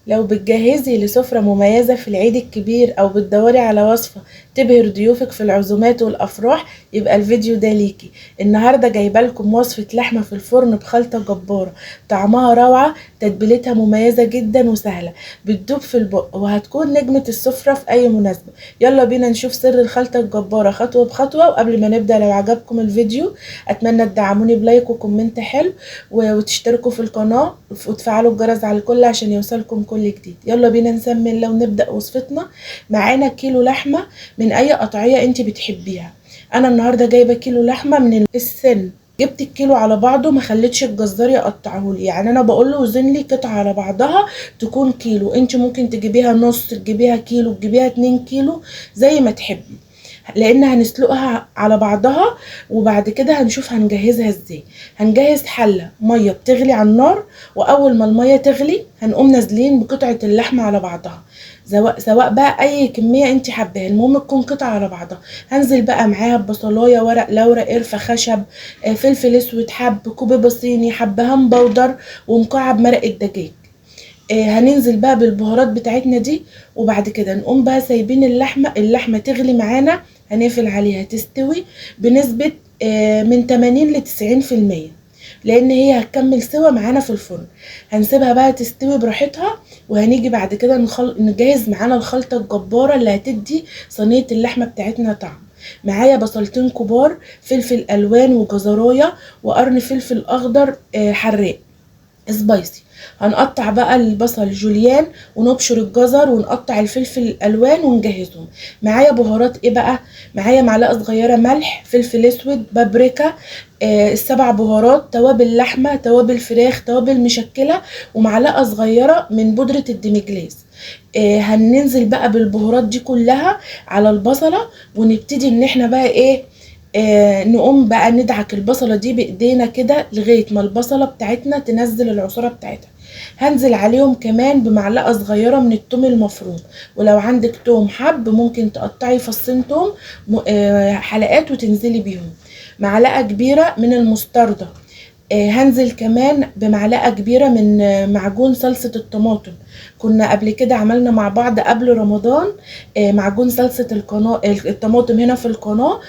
لو بتجهزي لسفرة مميزة في العيد الكبير أو بتدوري على وصفة تبهر ضيوفك في العزومات والأفراح، يبقى الفيديو ده ليكي. النهاردة جايبالكم وصفة لحمة في الفرن بخلطة جبارة، طعمها روعة، تتبيلتها مميزة جدا وسهلة، بتدوب في البق وهتكون نجمة السفرة في أي مناسبة. يلا بينا نشوف سر الخلطة الجبارة خطوة بخطوة. وقبل ما نبدأ، لو عجبكم الفيديو أتمنى تدعموني بلايك وكومنت حلو وتشتركوا في القناة وتفعلوا الجرس على الكل عشان يوصلكم كل جديد. يلا بينا نسمي الله ونبدأ وصفتنا. معانا كيلو لحمة من اي قطعية انت بتحبيها. انا النهاردة جايبة كيلو لحمة من السن. جبت الكيلو على بعضه، ما خليتش الجزار يقطعهولي، يعني انا بقول له وزن لي قطعه على بعضها تكون كيلو. انت ممكن تجيبيها نص، تجيبيها كيلو، تجيبيها 2 كيلو زي ما تحبي، لان هنسلقها على بعضها. وبعد كده هنشوف هنجهزها ازاي. هنجهز حله ميه بتغلي على النار، واول ما الميه تغلي هنقوم نازلين بقطعه اللحمه على بعضها، سواء بقى اي كميه انت حباها، المهم تكون قطعه على بعضها. هنزل بقى معاها ببصلايه، ورق لورا، قرفه، خشب، فلفل اسود، حب كوبيبه صيني، حبهان بودر، ومكعب مرق الدجاج. هننزل بقى بالبهارات بتاعتنا دي. وبعد كده نقوم بقى سايبين اللحمه تغلي معانا، هنقفل عليها تستوي بنسبه من 80 ل 90%، لان هي هتكمل سوا معانا في الفرن. هنسيبها بقى تستوي براحتها، وهنيجي بعد كده نجهز معانا الخلطه الجباره اللي هتدي صينيه اللحمه بتاعتنا طعم. معايا بصلتين كبار، فلفل الوان وجزرايه، وقرن فلفل اخضر حراق سبايسي. هنقطع بقى البصل جوليان، ونبشر الجزر، ونقطع الفلفل الالوان ونجهزهم. معايا بهارات ايه بقى؟ معايا معلقه صغيره ملح، فلفل اسود، بابريكا، السبع بهارات، توابل لحمه، توابل فراخ، توابل مشكله، ومعلقه صغيره من بودره الديمجلاس. هننزل بقى بالبهارات دي كلها على البصله، ونبتدي ان احنا بقى ايه، نقوم بقى ندعك البصلة دي بايدينا كده لغاية ما البصلة بتاعتنا تنزل العصارة بتاعتها. هنزل عليهم كمان بمعلقة صغيرة من التوم المفروم، ولو عندك توم حب ممكن تقطعي فصين توم حلقات وتنزلي بيهم. معلقة كبيرة من المستردة. هنزل كمان بمعلقة كبيرة من معجون صلصة الطماطم. كنا قبل كده عملنا مع بعض قبل رمضان معجون صلصة الطماطم هنا في القناة.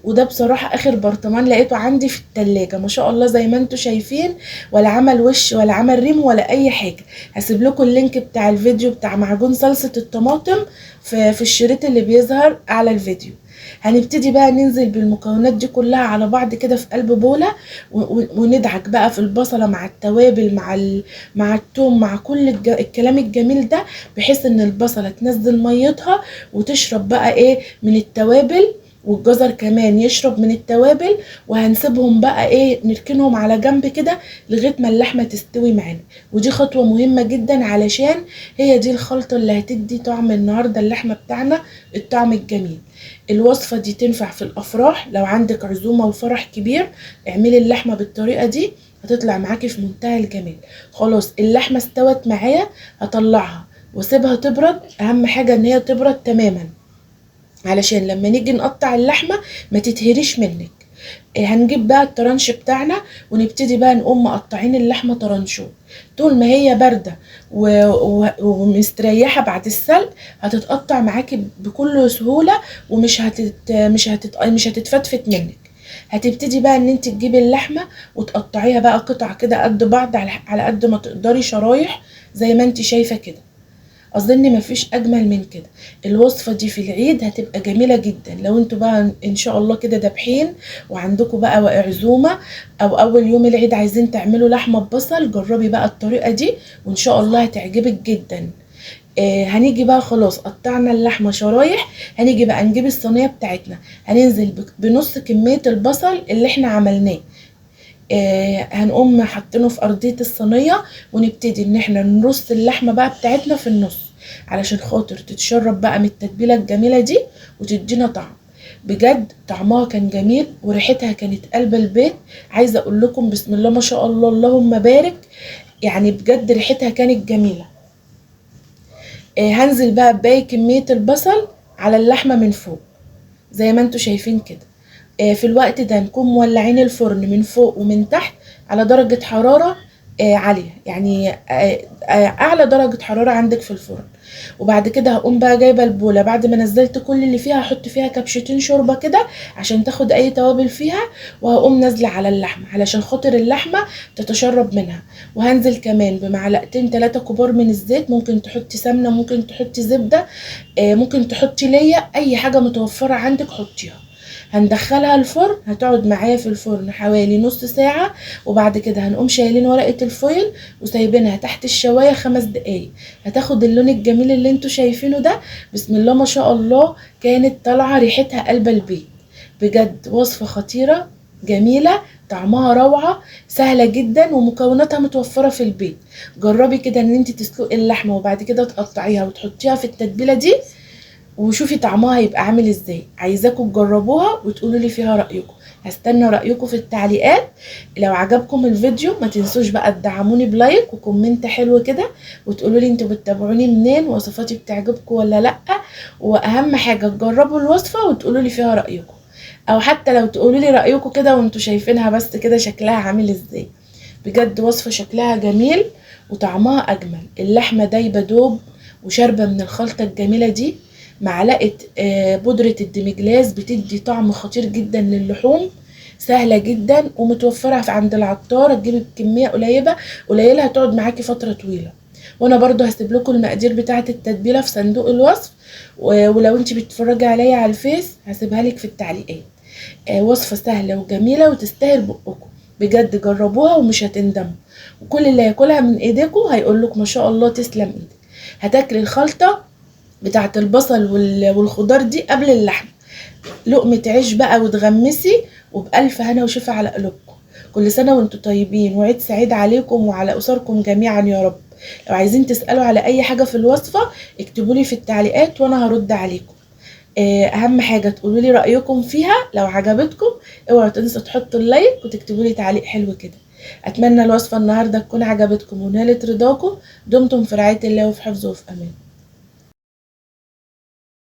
وده بصراحة اخر برطمان لقيته عندي في التلاجة، ما شاء الله زي ما انتوا شايفين، ولا عمل وش ولا عمل ريم ولا اي حاجة. هسيب لكم اللينك بتاع الفيديو بتاع معجون صلصة الطماطم في الشريط اللي بيظهر اعلى الفيديو. هنبتدي بقى ننزل بالمكونات دي كلها على بعض كده في قلب بولة، وندعك بقى في البصلة مع التوابل مع التوم مع كل الكلام الجميل ده، بحيث ان البصلة تنزل ميتها وتشرب بقى ايه من التوابل، والجزر كمان يشرب من التوابل. وهنسيبهم بقى ايه، نركنهم على جنب كده لغايه ما اللحمه تستوي معانا. ودي خطوه مهمه جدا، علشان هي دي الخلطه اللي هتدي طعم النهارده اللحمه بتاعنا الطعم الجميل. الوصفه دي تنفع في الافراح، لو عندك عزومه وفرح كبير اعملي اللحمه بالطريقه دي، هتطلع معاكي في منتهى الجمال. خلاص اللحمه استوت معايا، هطلعها واسيبها تبرد. اهم حاجه ان هي تبرد تماما، علشان لما نيجي نقطع اللحمة ما تتهريش منك. هنجيب بقى الترنش بتاعنا، ونبتدي بقى نقوم مقطعين اللحمة طرنشات. طول ما هي باردة ومستريحة بعد السلق، هتتقطع معاكي بكل سهولة، مش هتتفتفت منك. هتبتدي بقى ان انت تجيبي اللحمة وتقطعيها بقى قطع كده قد بعض، على قد ما تقدري، شرايح زي ما انت شايفة كده. اظن مفيش اجمل من كده. الوصفه دي في العيد هتبقى جميله جدا، لو انتوا بقى ان شاء الله كده دابحين وعندكم بقى عزومه، او اول يوم العيد عايزين تعملوا لحمه ببصل، جربي بقى الطريقه دي وان شاء الله هتعجبك جدا. هنيجي بقى خلاص قطعنا اللحمه شرايح، هنيجي بقى نجيب الصينيه بتاعتنا، هننزل بنص كميه البصل اللي احنا عملناه. هنقوم حاطينه في ارضيه الصينيه، ونبتدي ان احنا نرص اللحمه بقى بتاعتنا في النص، علشان خاطر تتشرب بقى من التتبيله الجميله دي وتدينا طعم. بجد طعمها كان جميل وريحتها كانت قلب البيت. عايزه اقول لكم بسم الله ما شاء الله اللهم بارك، يعني بجد ريحتها كانت جميله. هنزل بقى بباقي كميه البصل على اللحمه من فوق زي ما انتوا شايفين كده. في الوقت ده نكون مولعين الفرن من فوق ومن تحت على درجة حرارة عالية، يعني اعلى درجة حرارة عندك في الفرن. وبعد كده هقوم بقى جايبة البولة بعد ما نزلت كل اللي فيها، هحط فيها كبشتين شوربة كده عشان تاخد اي توابل فيها، وهقوم نازلة على اللحمة علشان خاطر اللحمة تتشرب منها. وهنزل كمان بمعلقتين 3 كبار من الزيت، ممكن تحطي سمنة، ممكن تحطي زبدة، ممكن تحطي ليا، اي حاجة متوفرة عندك حطيها. هندخلها الفرن، هتقعد معايا في الفرن حوالي نص ساعة. وبعد كده هنقوم شايلين ورقة الفويل وسايبينها تحت الشواية 5 دقايق، هتاخد اللون الجميل اللي انتوا شايفينه ده. بسم الله ما شاء الله، كانت طالعة ريحتها قلب البيت. بجد وصفة خطيرة جميلة، طعمها روعة، سهلة جدا، ومكوناتها متوفرة في البيت. جربي كده ان انت تسلقي اللحمة وبعد كده تقطعيها وتحطيها في التتبيلة دي، وشوفي طعمها هيبقى عامل ازاي. عايزاكم تجربوها وتقولوا لي فيها رأيكم. هستنى رأيكم في التعليقات. لو عجبكم الفيديو ما تنسوش بقى تدعموني بلايك وكومنت حلو كده، وتقولوا لي انتوا بتتابعوني منين، وصفاتي بتعجبكم ولا لا. واهم حاجة تجربوا الوصفة وتقولوا لي فيها رأيكم، او حتى لو تقولوا لي رأيكم كده وانتوا شايفينها بس كده شكلها عامل ازاي. بجد وصفة شكلها جميل وطعمها اجمل. اللحمة دايبة دوب وشاربة من الخلطة الجميلة دي. معلقة بودرة الديمجلاس بتدي طعم خطير جدا للحوم. سهلة جدا ومتوفرة في عند العطار، تجيبي بكمية قليلة هتقعد معاكي فترة طويلة. وانا برضو هسيب لكم المقادير بتاعة التتبيلة في صندوق الوصف، ولو انت بتتفرجي عليا على الفيس هسيبها لك في التعليقات. وصفة سهلة وجميلة وتستاهل بقكم. بجد جربوها ومش هتندموا، وكل اللي هياكلها من ايديكم هيقولك ما شاء الله تسلم ايدك. هتاكلي الخلطة بتاعة البصل والخضار دي قبل اللحم، لقمة عيش بقى وتغمسي، وبألف هنا وشفا على قلوبكم. كل سنة وانتم طيبين، وعيد سعيد عليكم وعلى أسركم جميعا يا رب. لو عايزين تسألوا على أي حاجة في الوصفة اكتبولي في التعليقات وأنا هرد عليكم. أهم حاجة تقولولي رأيكم فيها. لو عجبتكم اوعوا تنسوا تحطوا اللايك وتكتبولي تعليق حلو كده. أتمنى الوصفة النهاردة تكون عجبتكم ونالت رضاكم. دمتم في رعاية الله وفي حفظه وفي أمان.